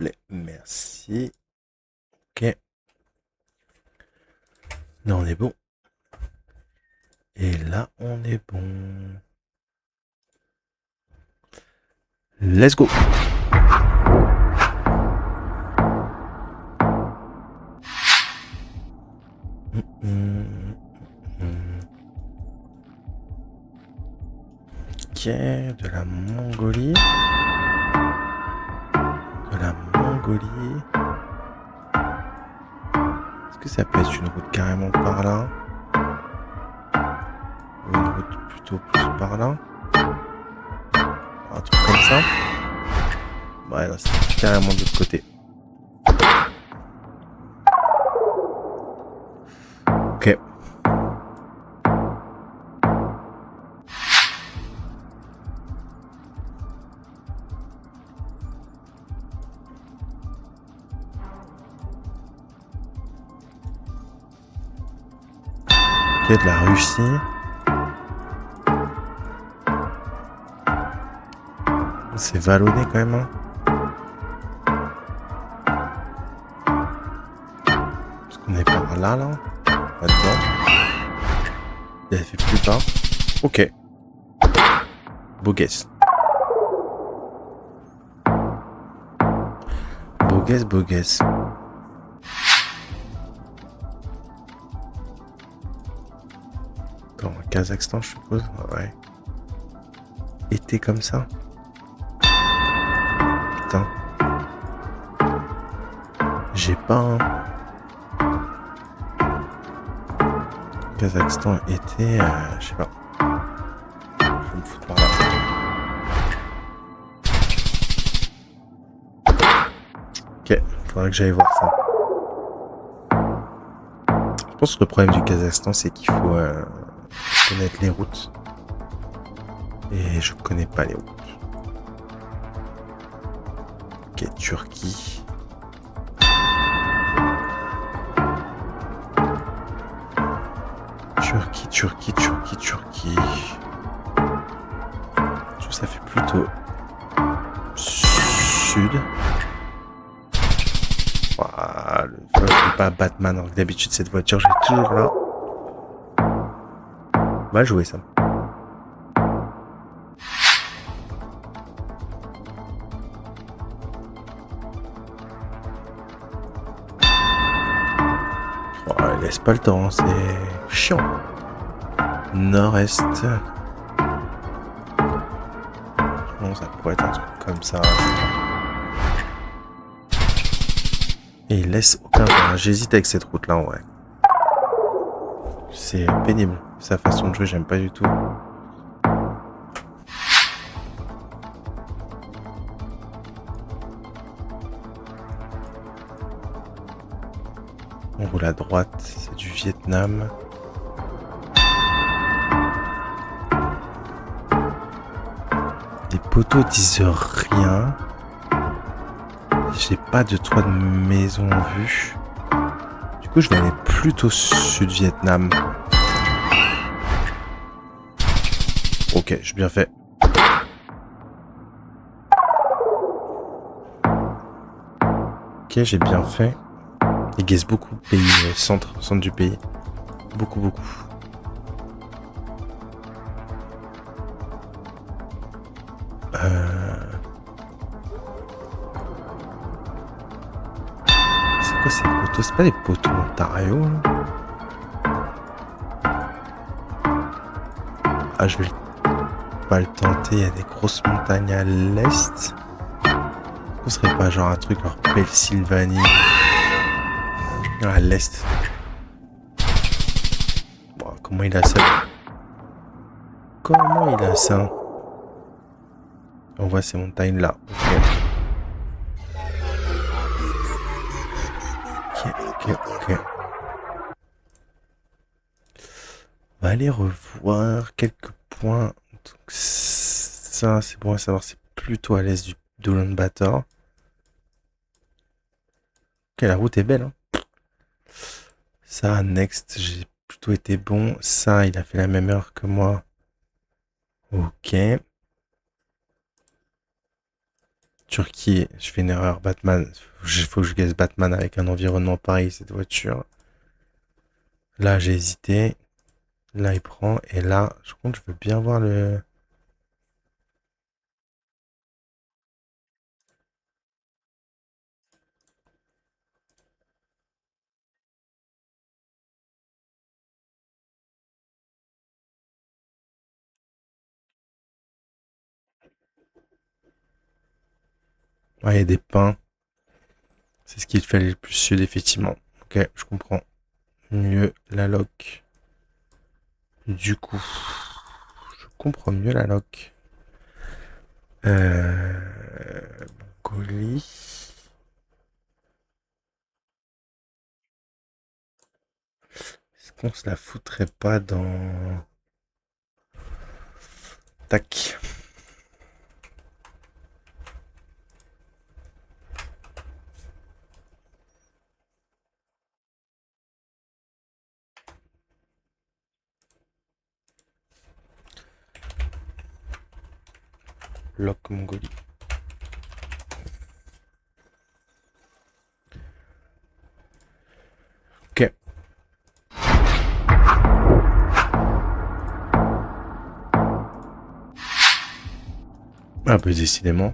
plaît. Merci. Ok. Là, on est bon. Et là, on est bon. Let's go. Ok, de la Mongolie. De la Mongolie. Est-ce que ça peut être une route carrément par là? Ou une route plutôt plus par là? Un truc comme ça? Ouais, là, c'est carrément de l'autre côté. Ok. Ok, de la Russie. C'est vallonné quand même, hein. Parce qu'on est par là, là. Là-dedans. Il a fait plus bas. Ok. Beau guess. Beau guess, beau guess. Attends, Kazakhstan, je suppose. Ouais. Été comme ça. Putain. J'ai pas un. Kazakhstan été, je sais pas. Je vais me foutre par là. Ok, faudrait que j'aille voir ça. Je pense que le problème du Kazakhstan, c'est qu'il faut connaître les routes. Et je connais pas les routes. Ok, Turquie. Turquie. Je trouve que ça fait plutôt sud. Ouah, je suis pas Batman, alors que d'habitude cette voiture, j'ai toujours là. Mal joué ça. Oh, laisse pas le temps, c'est chiant. Nord-est. Bon, ça pourrait être un truc comme ça. Et il laisse aucun point. J'hésite avec cette route là, ouais. C'est pénible. Sa façon de jouer, j'aime pas du tout. On roule à droite, c'est du Vietnam. Les poteaux disent rien. J'ai pas de toit de maison en vue. Du coup, je vais aller plutôt sud-Vietnam. Ok, j'ai bien fait. Ok, j'ai bien fait. Ils guessent beaucoup. Pays centre du pays. Beaucoup. C'est quoi ces poteaux? C'est pas des poteaux Ontario là? Ah, je vais pas le tenter. Il y a des grosses montagnes à l'est. Ce serait pas genre un truc genre Pennsylvanie à l'est? Bon, comment il a ça? Comment il a ça? On voit ces montagnes là. Ok. On va aller revoir quelques points. Donc ça, c'est bon à savoir. C'est plutôt à l'est du d'Ulaanbaatar. Ok, la route est belle, hein. Ça, next, j'ai plutôt été bon. Ça, il a fait la même heure que moi. Ok. Turquie, je fais une erreur. Batman. Il faut que je gagne Batman avec un environnement pareil, cette voiture. Là, j'ai hésité. Là, il prend. Et là, je compte, je veux bien voir le. Ouais, il y a des pins. C'est ce qu'il fallait le plus sud, effectivement. Ok, je comprends mieux la lock. Du coup, je comprends mieux la lock. Mongolie. Est-ce qu'on se la foutrait pas dans. Tac. Lock Mongolie. Ok. Ah bah décidément.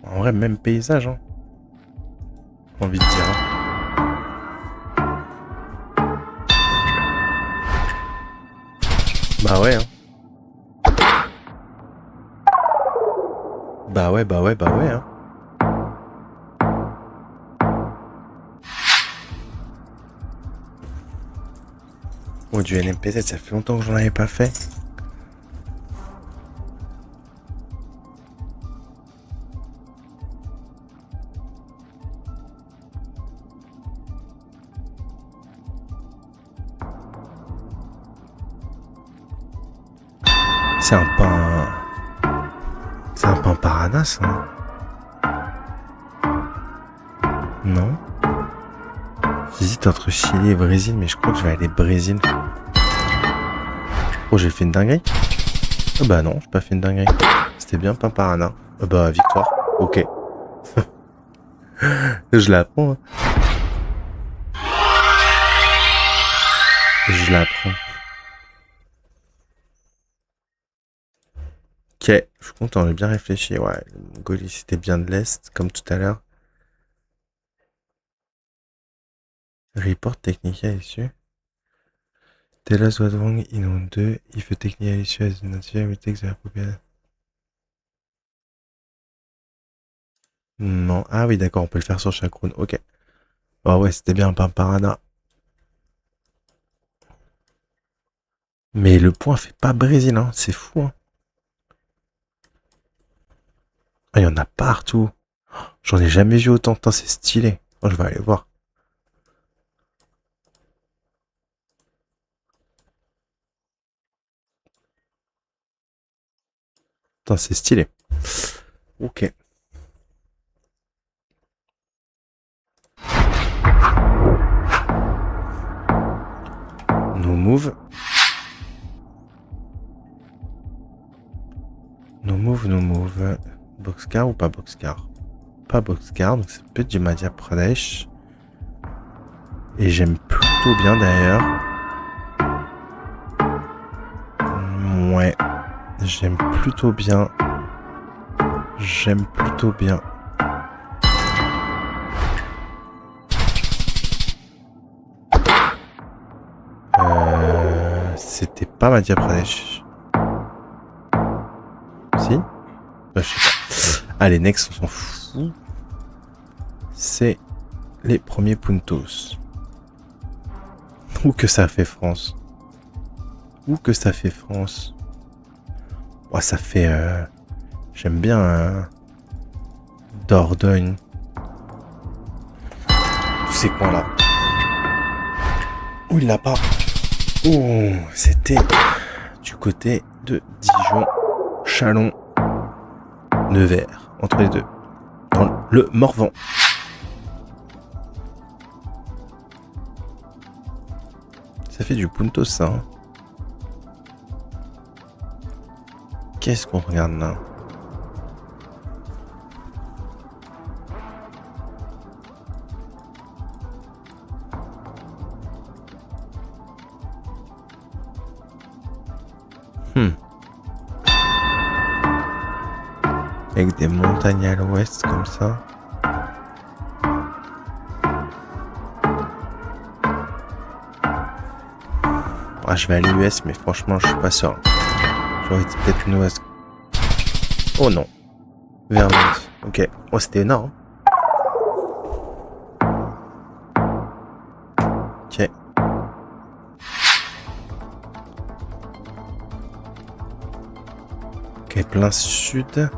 En vrai, même paysage, hein. J'ai envie de dire. Hein. Bah ouais, hein. Bah ouais, bah ouais, bah ouais, hein. Oh, du NMPZ, ça fait longtemps que j'en avais pas fait. C'est un pain. C'est un pain parana, ça. Non. J'hésite entre Chili et Brésil, mais je crois que je vais aller Brésil. Oh, j'ai fait une dinguerie. Oh, bah non, j'ai pas fait une dinguerie. C'était bien pain parana. Oh, bah victoire. Ok. Je l'apprends. Hein. Je l'apprends. Ok, je suis content, j'ai bien réfléchi. Ouais, le Mongolie c'était bien de l'Est, comme tout à l'heure. Report technique à l'issue. Tell us what wrong in round 2. If a technical issue has been notified, we take the appropriate. Non. Ah oui, d'accord, on peut le faire sur chaque round. Ok. Oh ouais, c'était bien pain parana. Mais le point fait pas Brésil, hein. C'est fou, hein. Ah, il y en a partout. J'en ai jamais vu autant. Putain, c'est stylé. Oh, je vais aller voir. Putain, c'est stylé. Ok. No move. No move, no move. Boxcar ou pas boxcar? Pas boxcar, donc c'est peut-être du Madhya Pradesh. Et j'aime plutôt bien d'ailleurs. Ouais. J'aime plutôt bien. J'aime plutôt bien. C'était pas Madhya Pradesh. Si? Bah, je sais pas. Allez, next, on s'en fout. C'est les premiers puntos. Où que ça fait France. Où que ça fait France. Oh, ça fait... J'aime bien... Dordogne. Tous ces coins-là. Oh, il l'a pas. Oh, c'était du côté de Dijon, Châlons, Nevers, entre les deux. Dans le Morvan. Ça fait du punto, ça. Hein. Qu'est-ce qu'on regarde là? Avec des montagnes à l'ouest comme ça. Ah, je vais aller à l'US, mais franchement, je suis pas sûr. J'aurais dit peut-être une ouest. Oh non. Vermont. Ok. Oh, c'était énorme. Ok. Ok, plein sud.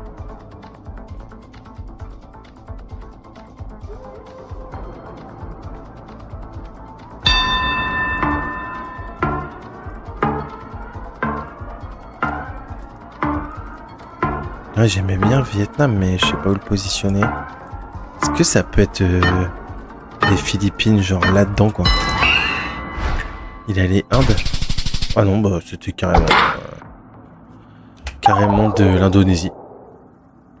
Ouais, j'aimais bien le Vietnam, mais je sais pas où le positionner. Est-ce que ça peut être les Philippines, genre là-dedans, quoi? Il allait Inde? Ah non, bah c'était carrément de l'Indonésie.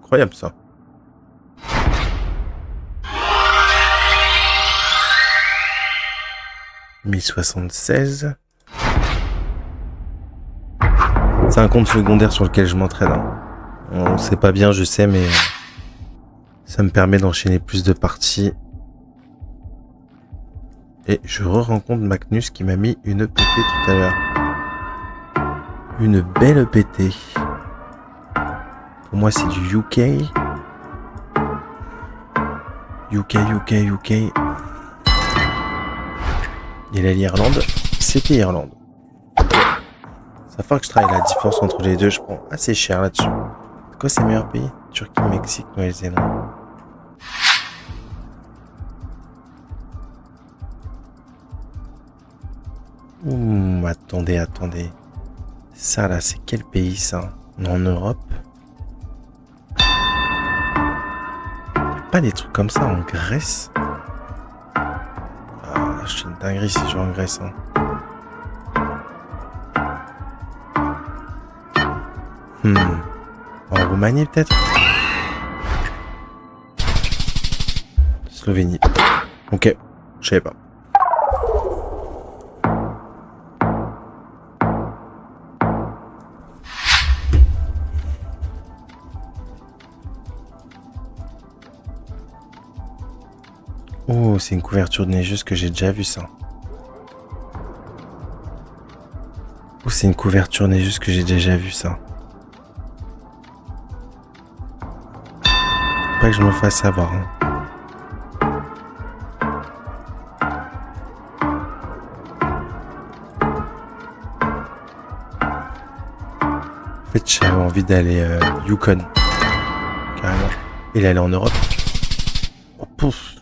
Incroyable ça. « 1076. C'est un compte secondaire sur lequel je m'entraîne. Hein. C'est pas bien, je sais, mais ça me permet d'enchaîner plus de parties. Et je re-rencontre Magnus qui m'a mis une EPT tout à l'heure. Une belle EPT. Pour moi, c'est du UK. UK. Et là, l'Irlande, c'était Irlande. Ça fait que je travaille la différence entre les deux. Je prends assez cher là-dessus. C'est quoi ces meilleurs pays? Turquie, Mexique, Nouvelle-Zélande. Ouh, attendez. Ça là, c'est quel pays ça? En Europe? Pas des trucs comme ça en Grèce? Ah, je suis une dinguerie si je vais en Grèce. Hein. En Roumanie peut-être? Slovénie. Ok, je savais pas. Oh, c'est une couverture neigeuse que j'ai déjà vu ça. Oh, c'est une couverture neigeuse que j'ai déjà vu ça. Pas que je me fasse avoir. Hein. En fait, j'avais envie d'aller Yukon. Carrément. Et d'aller en Europe. Oh, pouf.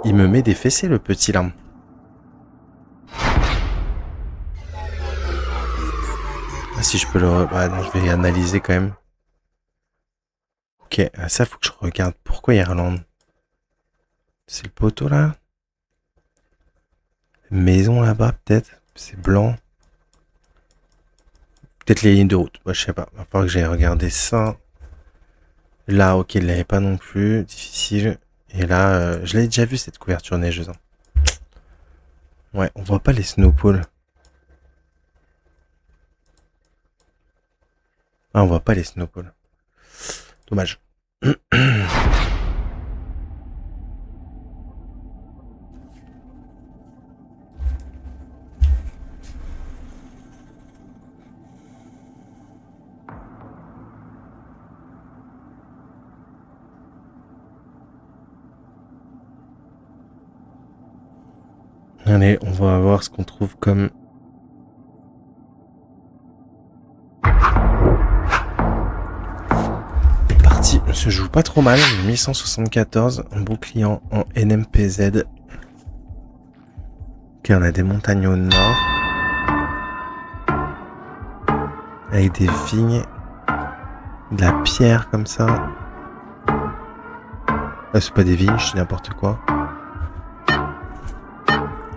Il me met des fessées, le petit là. Ah, si je peux le... Bah non, je vais analyser quand même. Ok, ça faut que je regarde. Pourquoi Irlande? C'est le poteau là? Maison là-bas peut-être? C'est blanc. Peut-être les lignes de route. Bah, je sais pas. Il va falloir que j'aille regarder ça. Là, ok, il l'avait pas non plus. Difficile. Et là, je l'avais déjà vu cette couverture neigeuse. Hein. Ouais, on voit pas les snowpools. Ah, on voit pas les snowpools. Dommage. Allez, on va voir ce qu'on trouve comme... Parti se joue pas trop mal. 1174, un beau client en NMPZ. Ok, on a des montagnes au nord. Avec des vignes. De la pierre comme ça. Ah, c'est pas des vignes, je dis n'importe quoi.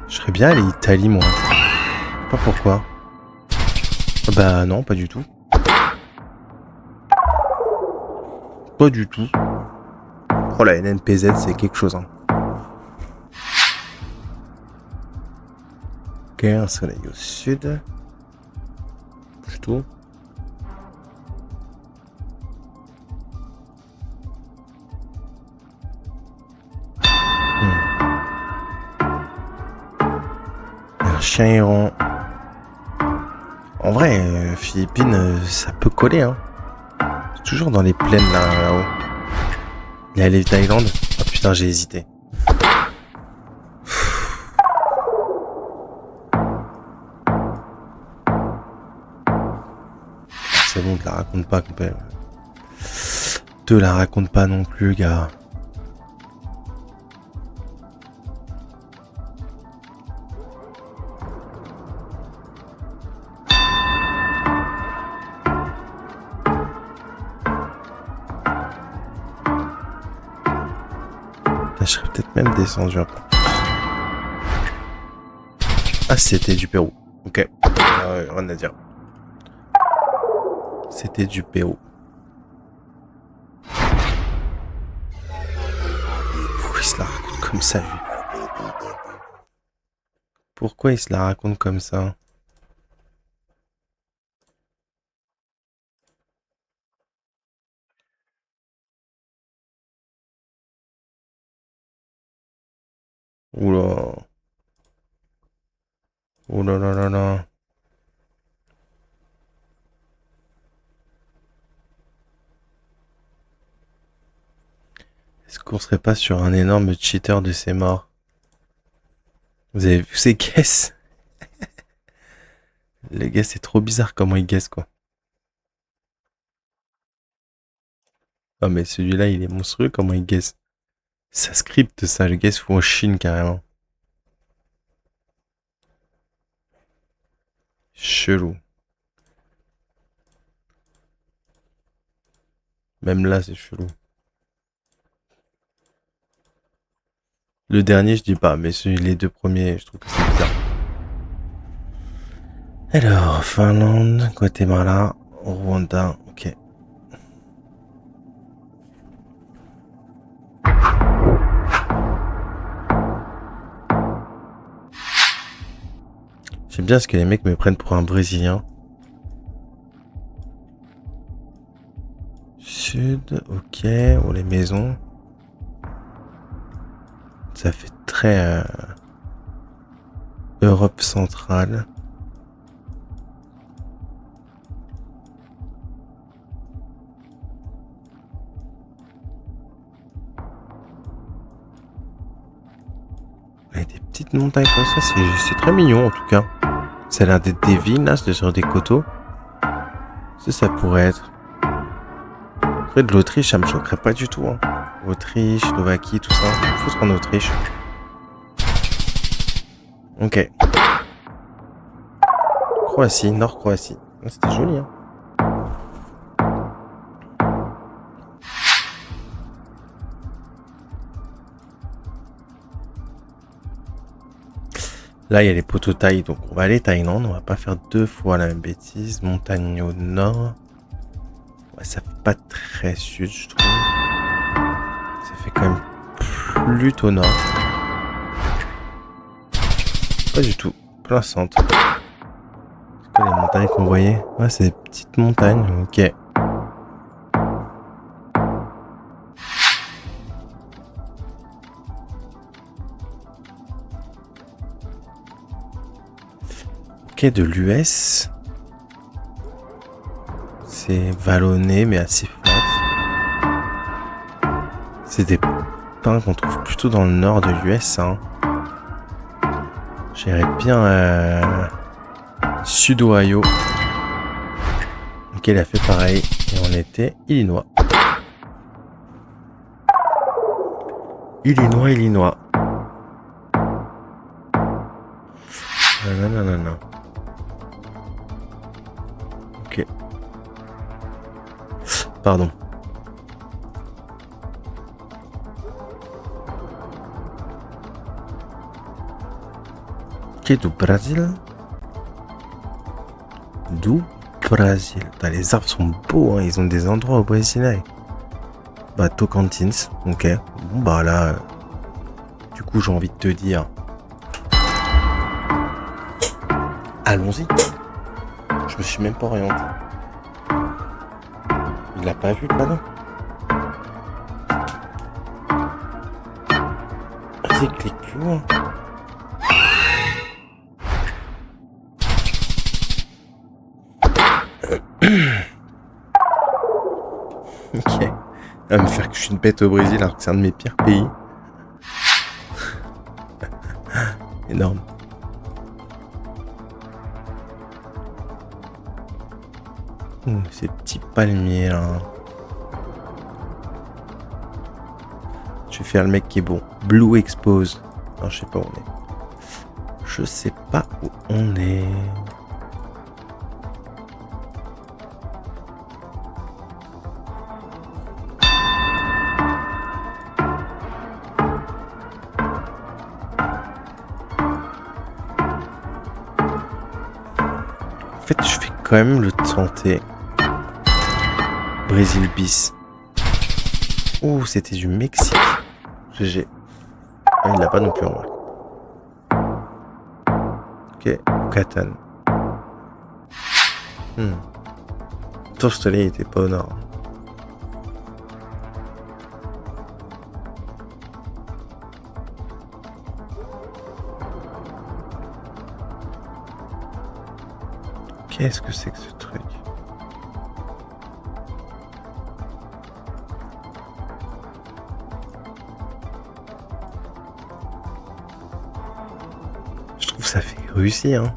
Je serais bien allé Italie, moi. Je sais pas pourquoi. Bah non, pas du tout. Pas du tout. Oh la NNPZ, c'est quelque chose. Hein. Ok, un soleil au sud. Bouge tout. Un chien errant. En vrai, Philippines, ça peut coller, hein. C'est toujours dans les plaines là-haut. Il est allé Thaïlande. Oh putain, j'ai hésité. C'est bon, te la raconte pas, compère. Te la raconte pas non plus, gars. Je serais peut-être même descendu un peu. Ah, c'était du Pérou. Ok. Rien à dire. C'était du Pérou. Pourquoi il se la raconte comme ça, lui? Pourquoi il se la raconte comme ça? Oula. Oula là là là. Est-ce qu'on serait pas sur un énorme cheater de ses morts? Vous avez vu ces guesses? Les guesses, c'est trop bizarre comment ils guessent, quoi. Ah, mais celui-là, il est monstrueux comment il guesse. Ça script, ça, le guess fou en Chine, carrément. Chelou. Même là, c'est chelou. Le dernier, je dis pas, mais les deux premiers, je trouve que c'est bizarre. Alors, Finlande, Guatemala, Rwanda, ok. J'aime bien ce que les mecs me prennent pour un Brésilien. Sud, ok, oh les maisons. Ça fait très Europe centrale. Et des petites montagnes comme ça, c'est très mignon en tout cas. Ça a l'air d'être des villes là, c'est sur des coteaux. Ça pourrait être. Après de l'Autriche, ça me choquerait pas du tout. Hein. Autriche, Slovaquie, tout ça. Il faut foutre en Autriche. Ok. Croatie, Nord-Croatie. C'était joli, hein. Là, il y a les poteaux Thaï, donc on va aller Thaïlande. On va pas faire deux fois la même bêtise. Montagne au nord. Ouais, ça fait pas très sud, je trouve. Ça fait quand même plutôt nord. Pas du tout. Plein centre. C'est quoi les montagnes qu'on voyait? Ouais, c'est des petites montagnes. Ok. Ok, de l'US. C'est vallonné mais assez flat. C'est des pins qu'on trouve plutôt dans le nord de l'US. Hein. J'irais bien Sud-Ohio. Ok, il a fait pareil. Et on était Illinois. Illinois. Non. Ok. Pardon. Ok, du Brésil. Putain, les arbres sont beaux, hein. Ils ont des endroits au Brésil. Là. Bah, Tocantins. Ok. Bon, bah là. Du coup, j'ai envie de te dire. Allons-y. Je me suis même pas orienté. Il a pas vu le panneau. Vas-y, clique plus loin. Ok. Elle va me faire que je suis une bête au Brésil alors que c'est un de mes pires pays. Énorme. Ces petits palmiers là. Je vais faire le mec qui est bon. Blue Expose. Non, je sais pas où on est. Je sais pas où on est. En fait, je vais quand même le tenter. Brésil bis. Oh, c'était du Mexique. GG. Ah, il l'a pas non plus en vrai. Ok, Yucatan. Ton soleil était pas au nord. Qu'est-ce que c'est que ce truc? Je trouve que ça fait Russie, hein.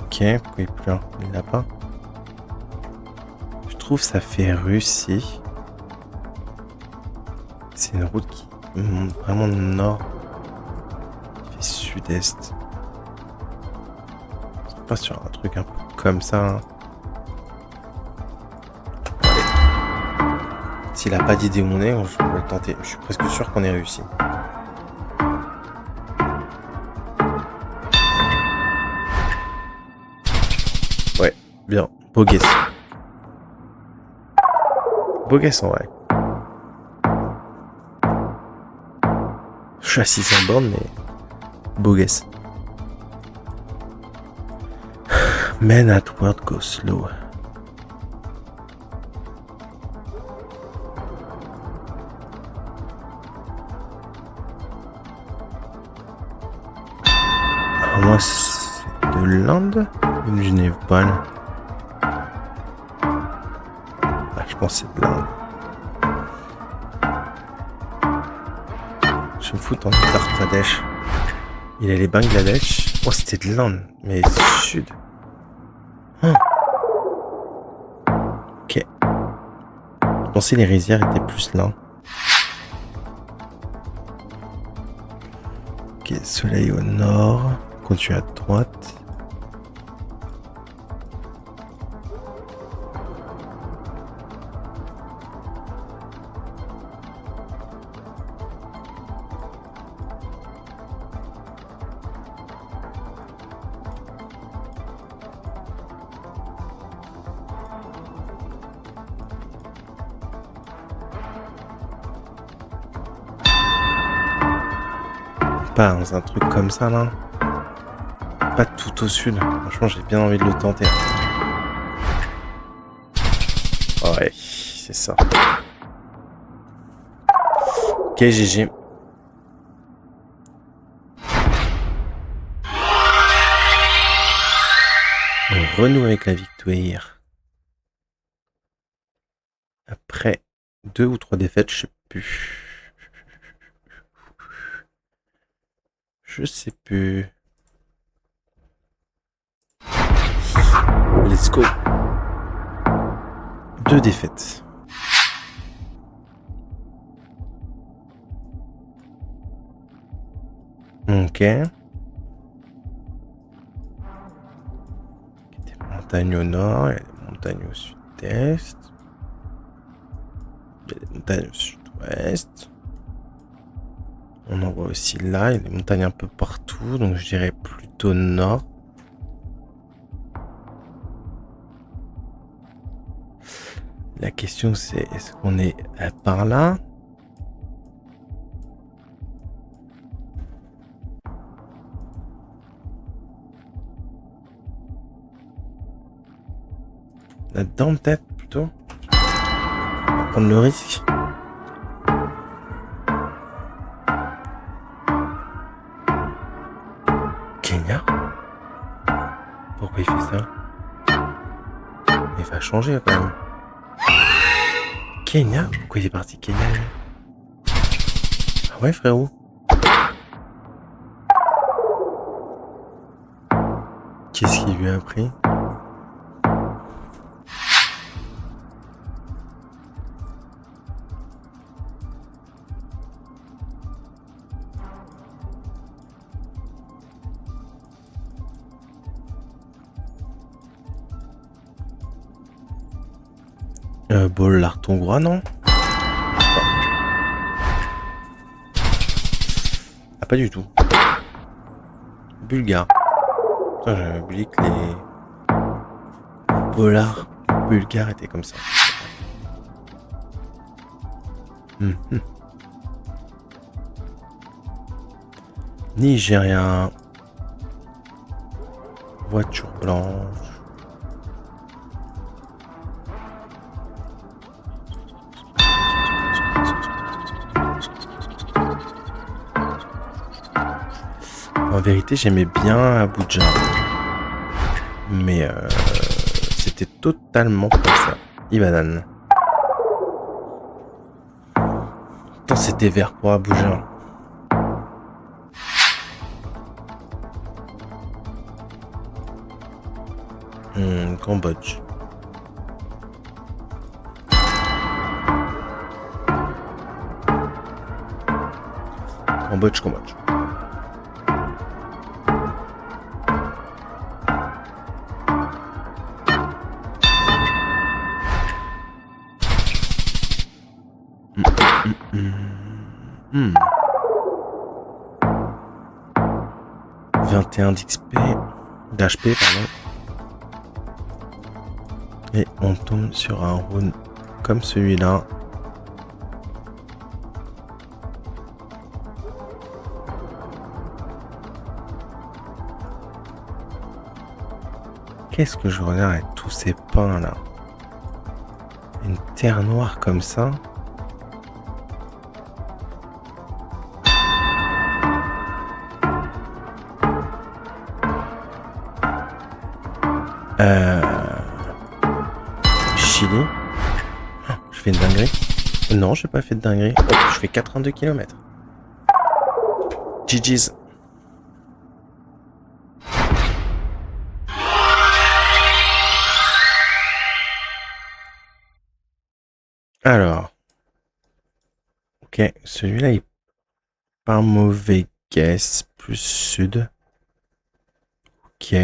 Ok, pourquoi il pleure? Il l'a pas. Je trouve que ça fait Russie. C'est une route qui monte vraiment nord. Qui fait sud-est. C'est pas sur un truc un peu comme ça. Hein. S'il a pas d'idée où on est, je vais le tenter. Je suis presque sûr qu'on est réussi. Ouais, bien. Beau guess. Beau guess en vrai. Je suis à 600 bornes, mais beau guess. Men at work go slow. Alors moi, c'est de l'Inde ou du Népal? Ah, je pense que c'est de l'Inde. Je me fous en Uttar Pradesh. Il allait Bangladesh. Oh, c'était de l'Inde, mais sud. Oh. Ok. Je pensais les rizières étaient plus là. Ok, soleil au nord. Continue à droite. Pas dans un truc comme ça là. Pas tout au sud. Franchement, j'ai bien envie de le tenter. Ouais, c'est ça. Ok, GG. On renoue avec la victoire. Après 2 ou 3 défaites, je sais plus. Je sais plus. Let's go. 2 défaites. Ok. Des montagnes au nord, il y a des montagnes au sud-est. Il y a des montagnes au sud-ouest. On en voit aussi là, il y a des montagnes un peu partout, donc je dirais plutôt nord. La question c'est, est-ce qu'on est par là? Là-dedans peut-être plutôt? On va prendre le risque. Kenya? Pourquoi il fait ça? Il va changer quand même. Kenya? Pourquoi il est parti Kenya? Ah ouais frérot? Qu'est-ce qu'il lui a appris? Bollard hongrois, non? Ah, pas du tout. Bulgare. Putain, j'avais oublié que les bollards bulgares étaient comme ça. Nigérien. Voiture blanche. En vérité, j'aimais bien Abuja. Mais c'était totalement pas ça. Ibadan. Putain, c'était vert pour Abuja. Cambodge. Cambodge. Hmm. 21 d'XP, d'HP, pardon. Et on tombe sur un rune comme celui-là. Qu'est-ce que je regarde avec tous ces pins là? Une terre noire comme ça. Chili. Oh, je fais une dinguerie. Non, j'ai pas fait de dinguerie. Oh, je fais 82 km. GG's. Alors. Ok, celui-là est pas un mauvais guess. Plus sud. Ok.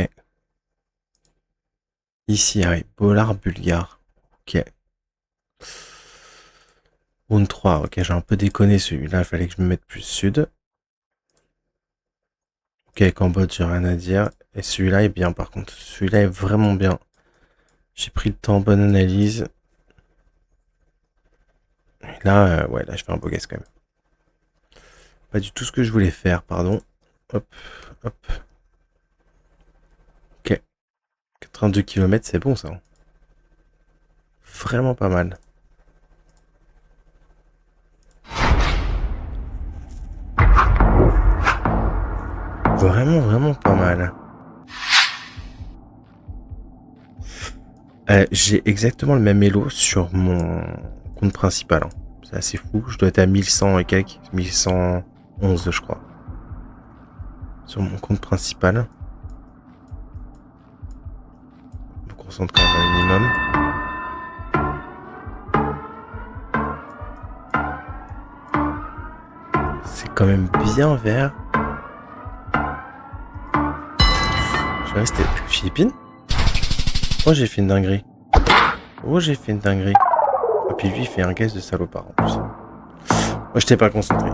Ici, arrive Bollard bulgare. Ok. Round 3, ok, j'ai un peu déconné celui-là, il fallait que je me mette plus sud. Ok, Cambodge, j'ai rien à dire. Et celui-là est bien par contre. Celui-là est vraiment bien. J'ai pris le temps, bonne analyse. Et là, ouais, là je fais un beau guess quand même. Pas du tout ce que je voulais faire, pardon. Hop, hop. Ok. 82 km, c'est bon ça. Vraiment pas mal. Vraiment pas mal. J'ai exactement le même elo sur mon compte principal. Hein. C'est assez fou. Je dois être à 1100 et quelques. 1111, je crois. Sur mon compte principal. Je me concentre quand même un minimum. C'est quand même bien vert. Je vais rester Philippines. Oh, j'ai fait une dinguerie. Et puis lui, il fait un guess de salopard en plus. Moi, j'étais pas concentré.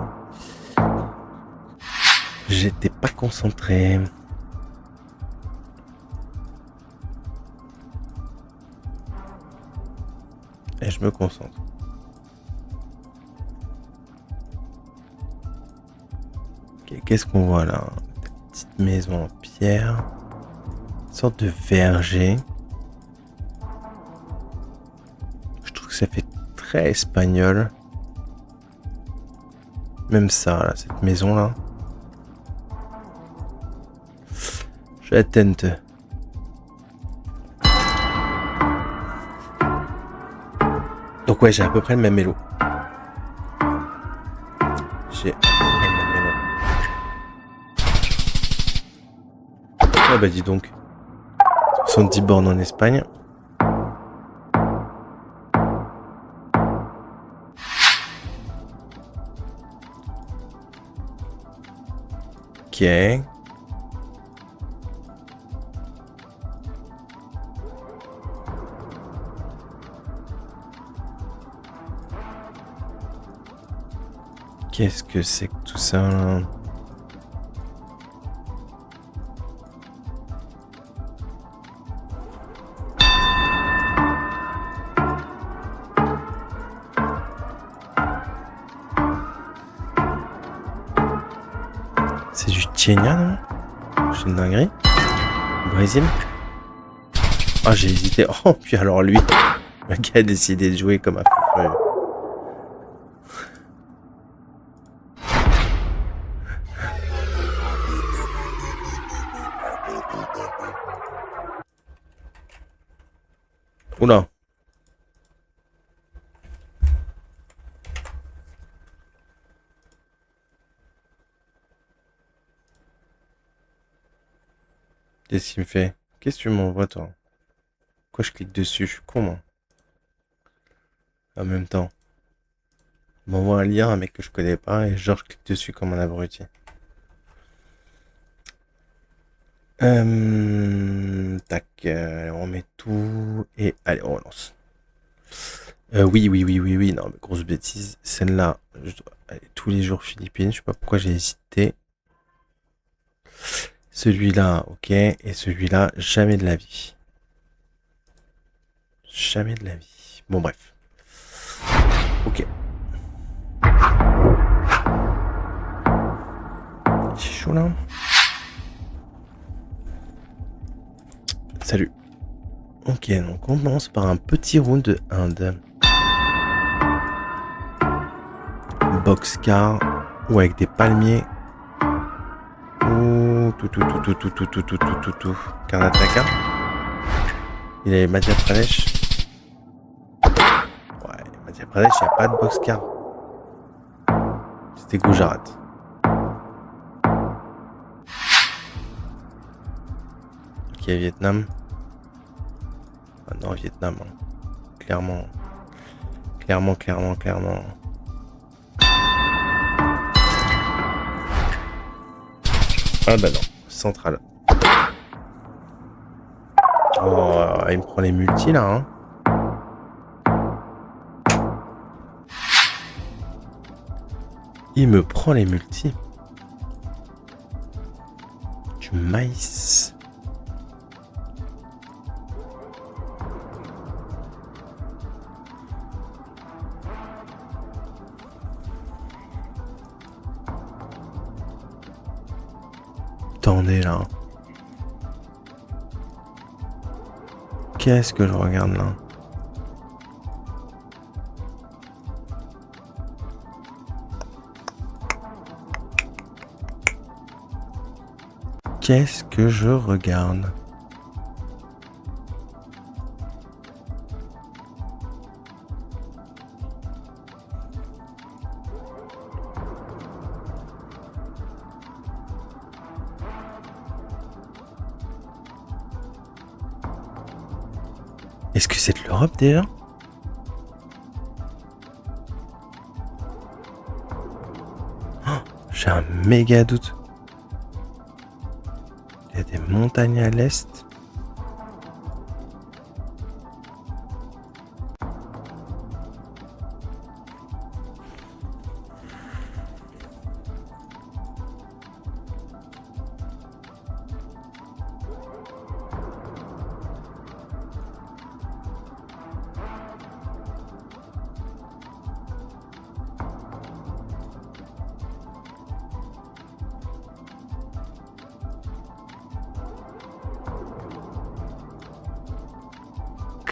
Et je me concentre. Ok, qu'est-ce qu'on voit là? Une petite maison en pierre. Une sorte de verger. Je trouve que ça fait très espagnol. Même ça, là, cette maison là. Je la tente. Donc ouais, j'ai à peu près le même mélo. J'ai à peu près le même mélo. Ah bah dis donc. 70 bornes en Espagne. Ok. Qu'est-ce que c'est que tout ça là? C'est du Kenya, non? C'est une dinguerie. Brésil. Ah, j'ai hésité. Oh, puis alors lui, le gars a décidé de jouer comme un fou. Oula. Qu'est-ce qu'il me fait? Qu'est-ce que tu m'envoies, toi? Pourquoi je clique dessus? Je suis con, moi. En même temps. Il m'envoie un lien, un mec que je connais pas, et genre je clique dessus comme un abruti. Tac, on met tout, et allez, on relance. Oui, non, mais grosse bêtise. Celle-là, je dois aller tous les jours Philippines, je sais pas pourquoi j'ai hésité. Celui-là, ok, et celui-là, jamais de la vie. Jamais de la vie. Bon, bref. Ok. C'est chaud là. Salut. Ok, donc on commence par un petit round de Inde. Boxcar ou avec des palmiers. Ouh, tout. Karnataka. Il est Madhya Pradesh. Ouais, Madhya Pradesh, il n'y a pas de boxcar. C'était Gujarat. Ok, Vietnam. Ah non, Vietnam. Hein. Clairement. Ah bah non, central. Oh, il me prend les multis là, hein. Il me prend les multis. Du maïs. Attendez là. Qu'est-ce que je regarde là? Qu'est-ce que je regarde? Est-ce que c'est de l'Europe déjà? Oh, j'ai un méga doute. Il y a des montagnes à l'est.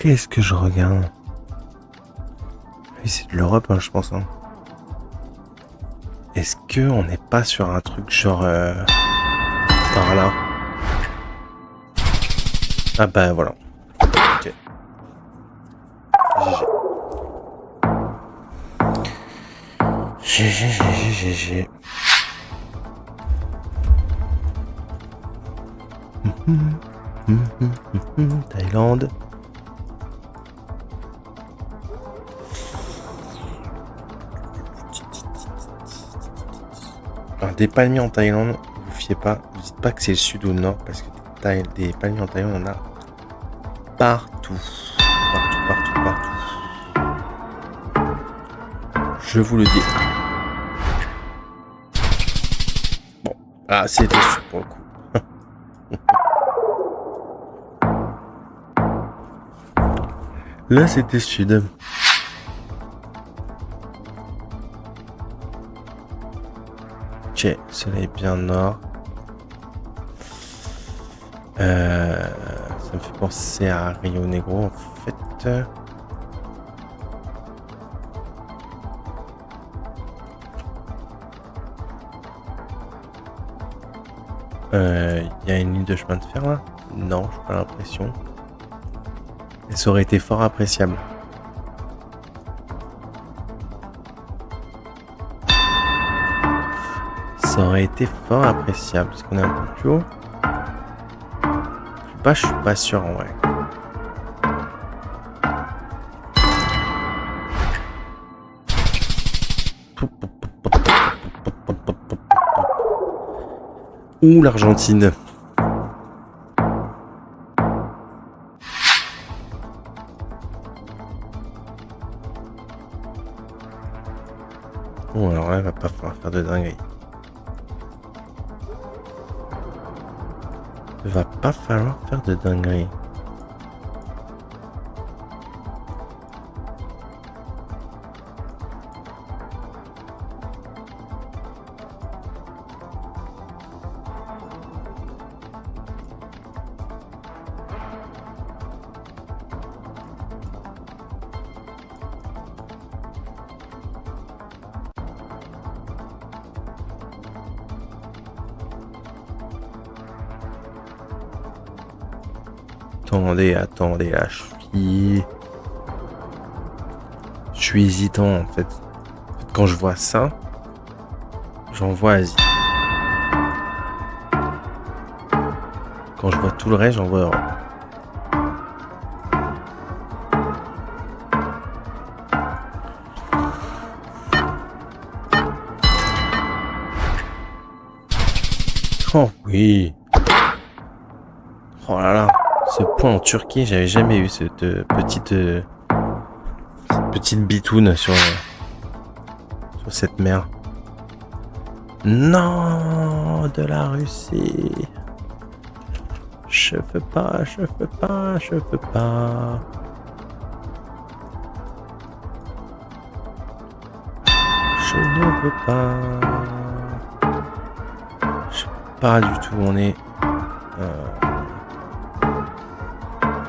Qu'est-ce que je regarde? Oui, c'est de l'Europe, hein, je pense. Hein. Est-ce que on n'est pas sur un truc genre par là? Ah bah voilà. Ok. GG. Thaïlande. Alors, des palmiers en Thaïlande, vous fiez pas, vous dites pas que c'est le sud ou le nord, parce que des palmiers en Thaïlande, on en a partout. Partout. Je vous le dis. Bon, ah, c'était sud pour le coup. Là, c'était sud. Ok, soleil bien nord. Ça me fait penser à Rio Negro en fait. Y a une ligne de chemin de fer là? Non, j'ai pas l'impression. Et ça aurait été fort appréciable. Ça aurait été fort appréciable. Parce qu'on est un peu plus haut. Plus bas, je suis pas sûr en vrai. Ouh, l'Argentine. Bon, alors là, il va pas falloir faire de dinguerie. Il va pas falloir faire de dinguerie. Attendez, là, je suis hésitant en fait. Quand je vois ça, j'en vois Asie. Quand je vois tout le reste, j'en vois Europe. Oh oui. Oh là là. Ce point en Turquie, j'avais jamais eu cette petite bitoune sur cette mer. Non, de la Russie. Je peux pas. Je ne veux pas. Je sais pas du tout où on est.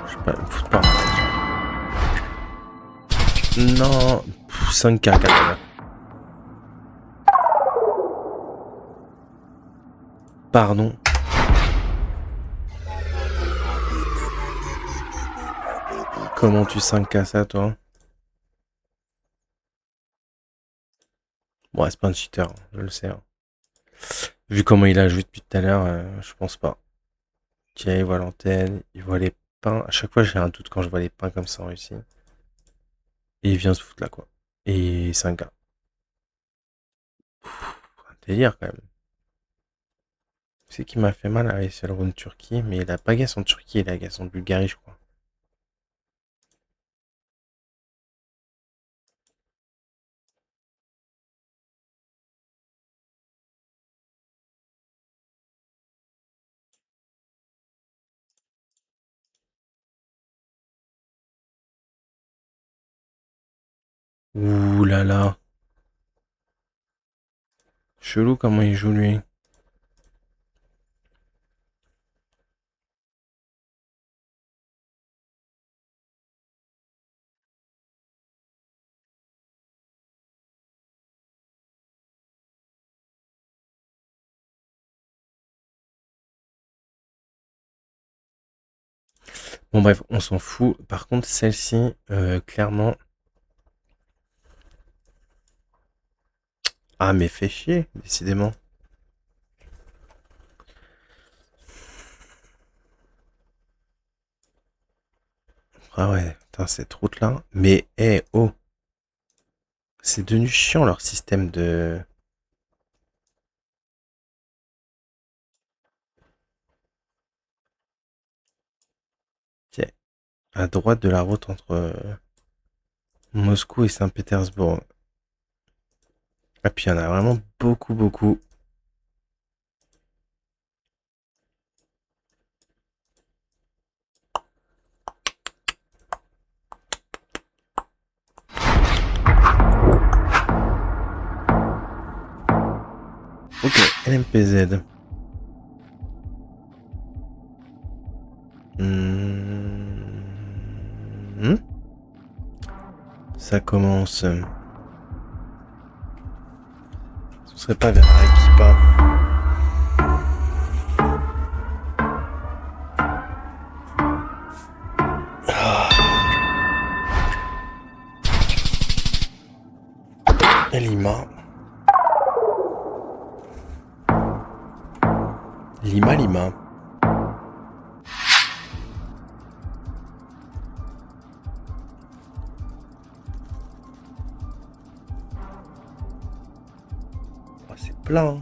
Je sais pas, me foutre pas. Non, 5K quand même. Pardon. Comment tu 5K ça, toi? Bon, c'est pas un cheater, je le sais. Hein. Vu comment il a joué depuis tout à l'heure, je pense pas. Ok, il voit l'antenne, il voit les pains. À chaque fois, j'ai un doute quand je vois les pains comme ça en Russie. Et il vient se foutre là, quoi. Et 5K. Un délire quand même. C'est qui m'a fait mal à sur le round Turquie, mais il a pas gagné en Turquie, il a gagné en Bulgarie, je crois. Ouh là là. Chelou comment il joue lui. Bon bref, on s'en fout. Par contre, celle-ci, clairement... Ah mais fait chier, décidément. Ah ouais, putain, cette route-là. Mais, oh, c'est devenu chiant leur système de... Tiens, à droite de la route entre Moscou et Saint-Pétersbourg. Ah puis il y en a vraiment beaucoup, beaucoup. Ok, LMPZ. Ça commence. Ce serait pas vers Arequipa. Et Lima. Lima. Oh, c'est plein.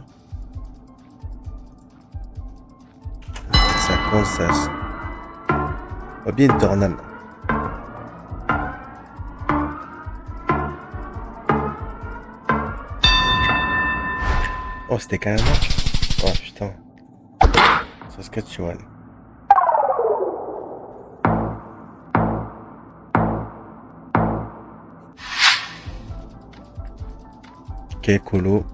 Ça commence ça. Oh, bien une tornade. Oh, c'était quand même... Oh, putain. Saskatchewan. Ok, colo.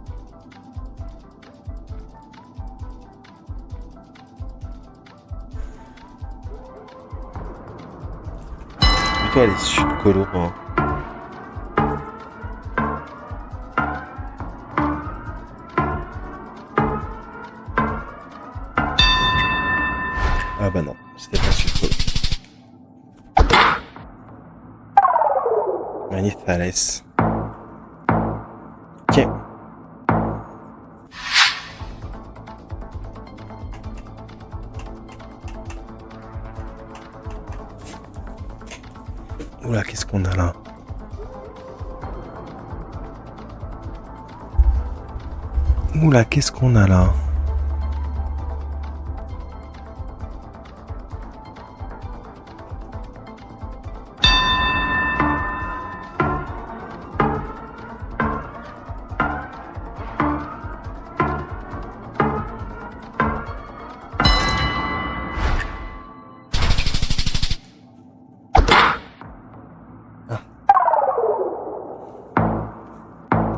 Plutôt aller sud colo. Hein. Ah bah non, c'était pas sud colo. Manizales. Ok. Oula, qu'est-ce qu'on a là? Oula, qu'est-ce qu'on a là?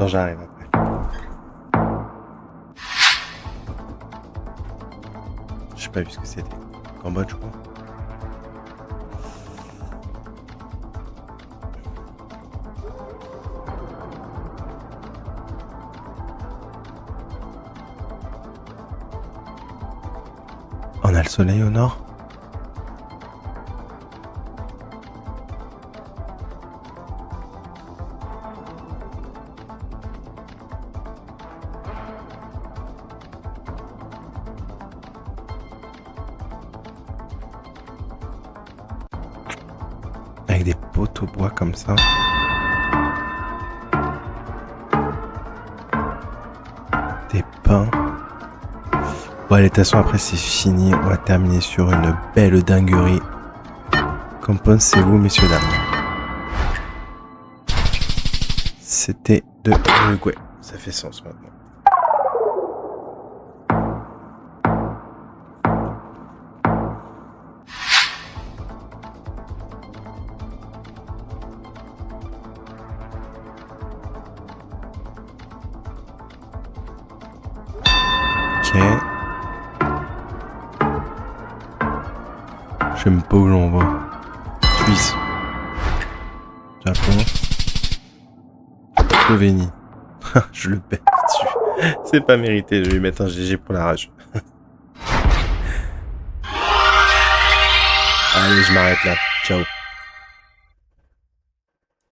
Non, j'arrive après. J'ai pas vu ce que c'était. Cambodge, je crois. On a le soleil au nord. Avec des poteaux bois comme ça. Des pins. Bon allez, de toute façon après c'est fini. On va terminer sur une belle dinguerie. Qu'en pensez-vous, messieurs dames? C'était de l'Uruguay. Ça fait sens maintenant. Ok. J'aime pas où l'on va. Suisse. Japon. Slovénie. Je le pète dessus. C'est pas mérité, je vais lui mettre un GG pour la rage. Allez, je m'arrête là. Ciao.